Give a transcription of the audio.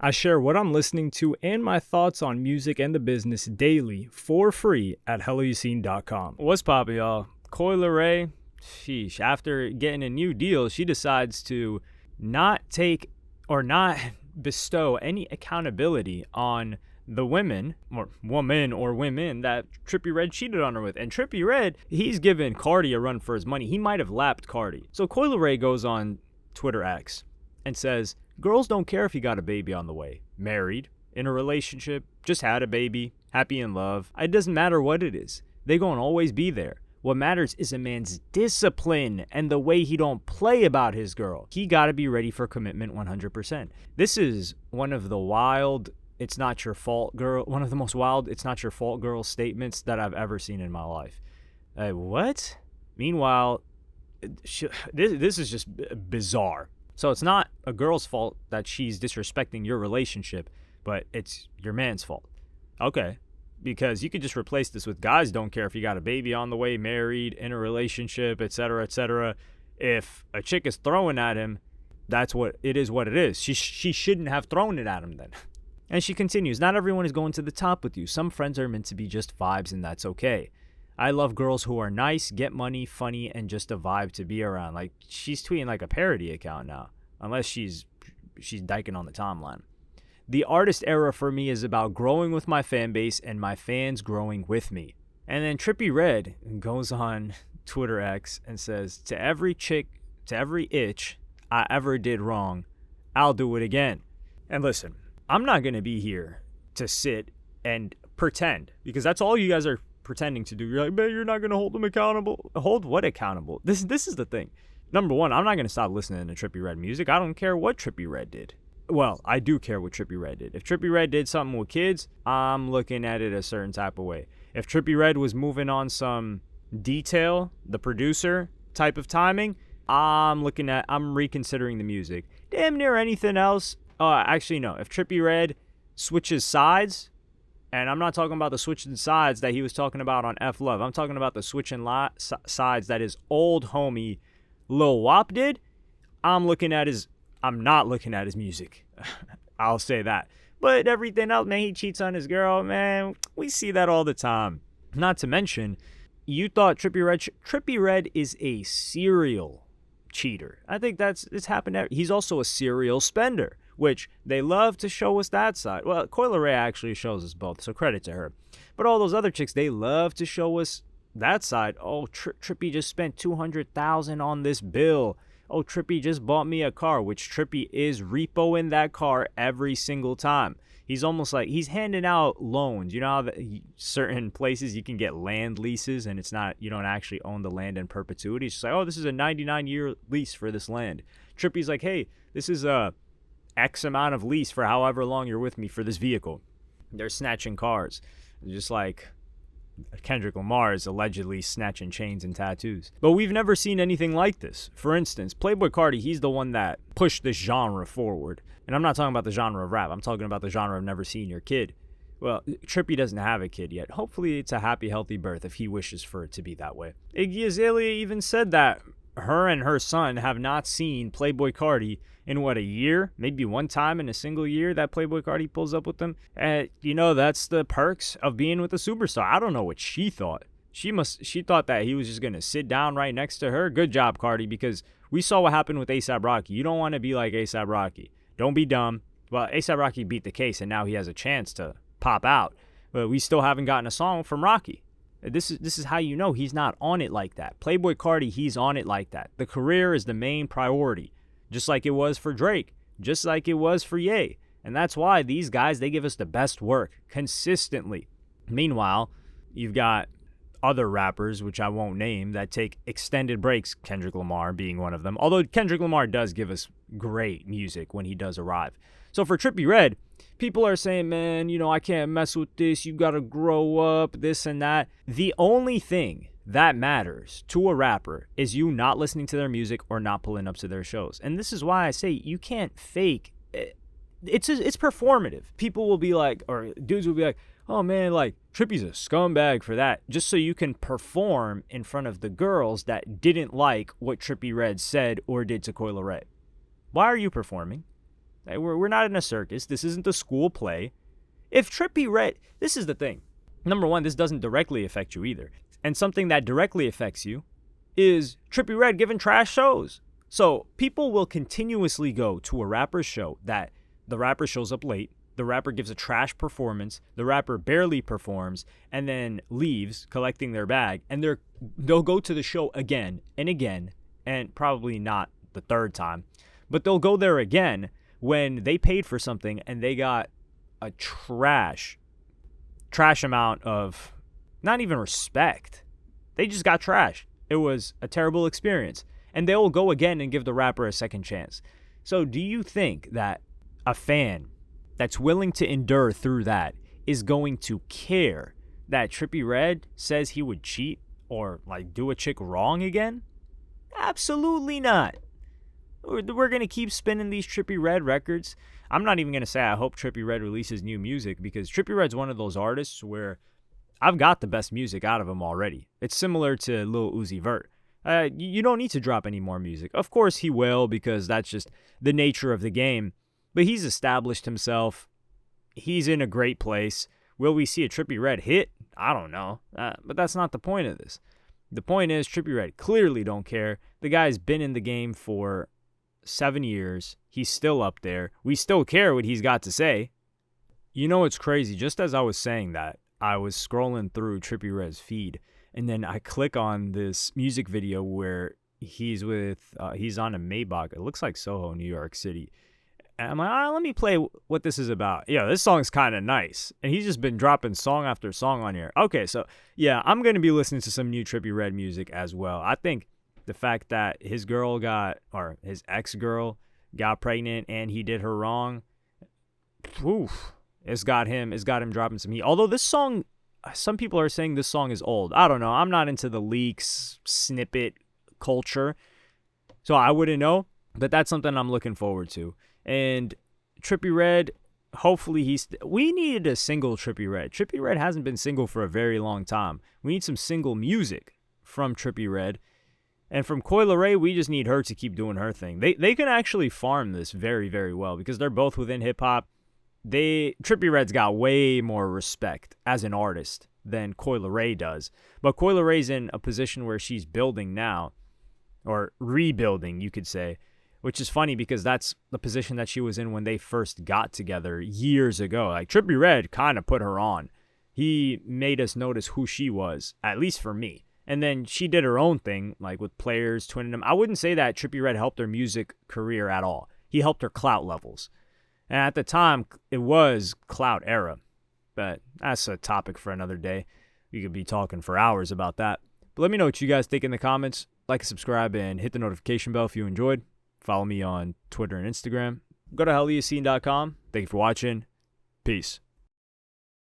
I share what I'm listening to and my thoughts on music and the business daily for free at helloyassine.com. What's poppin', y'all? Coileray, sheesh, after getting a new deal, she decides to not take or not bestow any accountability on the woman that Trippie Redd cheated on her with. And Trippie Redd, he's given Cardi a run for his money. He might have lapped Cardi. So Coileray goes on Twitter X and says, girls don't care if you got a baby on the way, married, in a relationship, just had a baby, happy in love. It doesn't matter what it is. They gonna always be there. What matters is a man's discipline and the way he don't play about his girl. He gotta be ready for commitment 100%. This is one of the wild, it's not your fault, girl. One of the most wild, it's not your fault, girl statements that I've ever seen in my life. What? Meanwhile, this is just bizarre. So it's not a girl's fault that she's disrespecting your relationship, but it's your man's fault. Okay. Because you could just replace this with guys don't care if you got a baby on the way, married, in a relationship, etc., etc. If a chick is throwing at him, that's what it is. What it is. She shouldn't have thrown it at him then. And she continues, not everyone is going to the top with you. Some friends are meant to be just vibes, and that's okay. I love girls who are nice, get money, funny, and just a vibe to be around. Like, she's tweeting like a parody account now, unless she's dyking on the timeline. The artist era for me is about growing with my fan base and my fans growing with me. And then Trippie Redd goes on Twitter X and says, to every chick, to every itch I ever did wrong, I'll do it again. And listen, I'm not going to be here to sit and pretend, because that's all you guys are pretending to do. You're like, man, you're not going to hold them accountable. Hold what accountable? This is the thing. Number one, I'm not going to stop listening to Trippie Redd music. I don't care what Trippie Redd did. Well, I do care what Trippie Redd did. If Trippie Redd did something with kids, I'm looking at it a certain type of way. If Trippie Redd was moving on some detail, the producer type of timing, I'm reconsidering the music. Damn near anything else. Actually, no. If Trippie Redd switches sides, and I'm not talking about the switching sides that he was talking about on F Love. I'm talking about the switching sides that his old homie Lil Wop did. I'm not looking at his music. I'll say that. But everything else, man, he cheats on his girl, man. We see that all the time. Not to mention, you thought Trippie Redd is a serial cheater. I think it's happened. He's also a serial spender, which they love to show us that side. Well, Coileray actually shows us both, so credit to her. But all those other chicks, they love to show us that side. Oh, Trippie just spent $200,000 on this bill. Oh, Trippie just bought me a car, which Trippie is repoing that car every single time. He's almost like he's handing out loans. You know how certain places you can get land leases and you don't actually own the land in perpetuity. It's just like, oh, this is a 99-year lease for this land. Trippie's like, hey, this is a X amount of lease for however long you're with me for this vehicle. They're snatching cars. Just like Kendrick Lamar is allegedly snatching chains and tattoos. But we've never seen anything like this. For instance, Playboi Carti, he's the one that pushed this genre forward. And I'm not talking about the genre of rap. I'm talking about the genre of Never Seen Your Kid. Well, Trippie doesn't have a kid yet. Hopefully it's a happy, healthy birth if he wishes for it to be that way. Iggy Azalea even said that her and her son have not seen Playboi Carti in a year, maybe one time in a single year that Playboi Carti pulls up with them. And that's the perks of being with a superstar. I don't know what she thought. She thought that he was just going to sit down right next to her. Good job, Carti, because we saw what happened with A$AP Rocky. You don't want to be like A$AP Rocky. Don't be dumb. Well, A$AP Rocky beat the case, and now he has a chance to pop out. But we still haven't gotten a song from Rocky. This is how you know he's not on it like that. Playboi Carti, he's on it like that. The career is the main priority. Just like it was for Drake, just like it was for Ye. And that's why these guys, they give us the best work consistently. Meanwhile, you've got other rappers, which I won't name, that take extended breaks, Kendrick Lamar being one of them. Although Kendrick Lamar does give us great music when he does arrive. So for Trippie Redd, people are saying, man, I can't mess with this. You got to grow up, this and that. The only thing that matters to a rapper is you not listening to their music or not pulling up to their shows. And this is why I say you can't fake it. It's performative. People will be like, or dudes will be like, oh man, like Trippie's a scumbag for that, just so you can perform in front of the girls that didn't like what Trippie Redd said or did to Coileray. Why are you performing? We're not in a circus. This isn't a school play. If Trippie Redd, this is the thing. Number one, this doesn't directly affect you either. And something that directly affects you is Trippie Redd giving trash shows. So people will continuously go to a rapper's show that the rapper shows up late, the rapper gives a trash performance, the rapper barely performs, and then leaves collecting their bag, and they'll go to the show again and again, and probably not the third time, but they'll go there again when they paid for something and they got a trash amount of not even respect. They just got trash. It was a terrible experience. And they will go again and give the rapper a second chance. So do you think that a fan that's willing to endure through that is going to care that Trippie Redd says he would cheat or like do a chick wrong again? Absolutely not. We're going to keep spinning these Trippie Redd records. I'm not even going to say I hope Trippie Redd releases new music, because Trippie Redd's one of those artists where I've got the best music out of him already. It's similar to Lil Uzi Vert. You don't need to drop any more music. Of course he will, because that's just the nature of the game. But he's established himself. He's in a great place. Will we see a Trippie Redd hit? I don't know. But that's not the point of this. The point is Trippie Redd clearly don't care. The guy's been in the game for 7 years. He's still up there. We still care what he's got to say. You know what's crazy? Just as I was saying that, I was scrolling through Trippie Redd's feed, and then I click on this music video where he's on a Maybach. It looks like Soho, New York City. And I'm like, let me play what this is about. Yeah, this song's kind of nice. And he's just been dropping song after song on here. Okay, so yeah, I'm going to be listening to some new Trippie Redd music as well. I think the fact that his ex-girl got pregnant and he did her wrong, it's got him dropping some heat. Although this song, some people are saying this song is old. I don't know. I'm not into the leaks, snippet culture, so I wouldn't know. But that's something I'm looking forward to. And Trippie Redd, hopefully we needed a single Trippie Redd. Trippie Redd hasn't been single for a very long time. We need some single music from Trippie Redd. And from Coileray, we just need her to keep doing her thing. They can actually farm this very, very well, because they're both within hip-hop. Trippie Redd's got way more respect as an artist than Coileray does. But Coileray's in a position where she's building now, or rebuilding, you could say, which is funny because that's the position that she was in when they first got together years ago. Like, Trippie Redd kind of put her on. He made us notice who she was, at least for me. And then she did her own thing, like with Players, twinning them. I wouldn't say that Trippie Redd helped her music career at all. He helped her clout levels. And at the time, it was clout era. But that's a topic for another day. We could be talking for hours about that. But let me know what you guys think in the comments. Like and subscribe and hit the notification bell if you enjoyed. Follow me on Twitter and Instagram. Go to helloyassine.com. Thank you for watching. Peace.